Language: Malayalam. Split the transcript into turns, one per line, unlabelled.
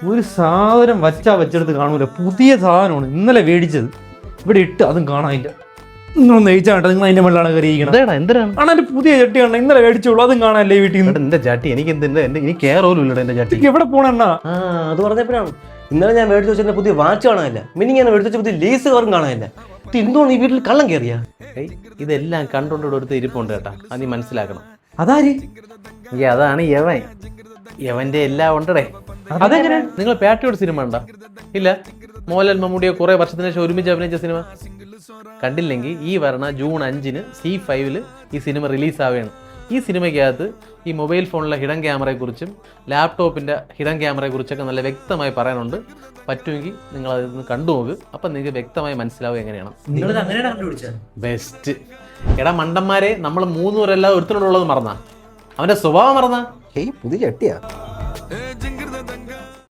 ഒരു സാധനം വെച്ചെടുത്ത് കാണൂല. പുതിയ സാധനമാണ് ഇന്നലെ മേടിച്ചത്. ഇവിടെ ഇട്ട് അതും കാണാനില്ല. നിങ്ങളൊന്ന് കഴിച്ചാൽ കേട്ടോ, നിങ്ങൾ അതിന്റെ വെള്ളമാണ് കയറിയിരിക്കണം.
എന്തിനാണ്
ആണ് എന്റെ പുതിയ ചട്ടി കാണണം. ഇന്നലെ മേടിച്ചോളൂ, അതും കാണാനല്ലേ വീട്ടിൽ നിന്ന്.
എന്റെ ചട്ടി എനിക്ക് എനിക്ക് കെയർ പോലും ഇല്ലടാ എന്റെ ചട്ടി.
എവിടെ പോണെണ്ണ?
അത് പറഞ്ഞപ്പോഴാണ് ഇന്നലെ ഞാൻ മേടിച്ചു വെച്ച പുതിയ വാച്ച് കാണാനില്ല. മിനി ഞാൻ മേടിച്ചു വെച്ച പുതിയ ലേസ് കവറും കാണാനില്ല. ഇത് എന്തുകൊണ്ട് ഈ വീട്ടിൽ കള്ളം കയറിയാ?
ഇതെല്ലാം കണ്ടോണ്ട് എടുത്ത് ഇരിപ്പുണ്ട് കേട്ടാ, അത് നീ മനസ്സിലാക്കണം.
അതാര്?
അതാണ് യവൻ. യവന്റെ എല്ലാം ഉണ്ടടേ.
അതെങ്ങനെ?
നിങ്ങൾ പാട്രിയോട്ട് സിനിമ ഉണ്ടോ? ഇല്ല. മോഹൻലാൽ മമ്മൂട്ടിയെ കുറെ വർഷത്തിന് ശേഷം ഒരുമിച്ച് അഭിനയിച്ച സിനിമ കണ്ടില്ലെങ്കിൽ ഈ വരണ ജൂൺ 5 C5 ഈ സിനിമ റിലീസ് ആവുകയാണ്. ഈ സിനിമയ്ക്കകത്ത് ഈ മൊബൈൽ ഫോണിലെ ഹിഡൻ ക്യാമറയെക്കുറിച്ചും ലാപ്ടോപ്പിന്റെ ഹിഡൻ ക്യാമറയെക്കുറിച്ചൊക്കെ നല്ല വ്യക്തമായി പറയാനുണ്ട്. പറ്റുമെങ്കിൽ നിങ്ങൾ അതൊന്ന് കണ്ടു നോക്ക്. അപ്പം നിങ്ങൾക്ക് വ്യക്തമായി മനസ്സിലാവും എങ്ങനെയാണ്. ബെസ്റ്റ്. എടാ മണ്ടന്മാരെ, നമ്മൾ 3 പേരെല്ലാം ഒരുത്തനോടുള്ളത് മറന്നാ? അവന്റെ സ്വഭാവം മറന്നാ?
പുതിയ ചട്ടിയാ.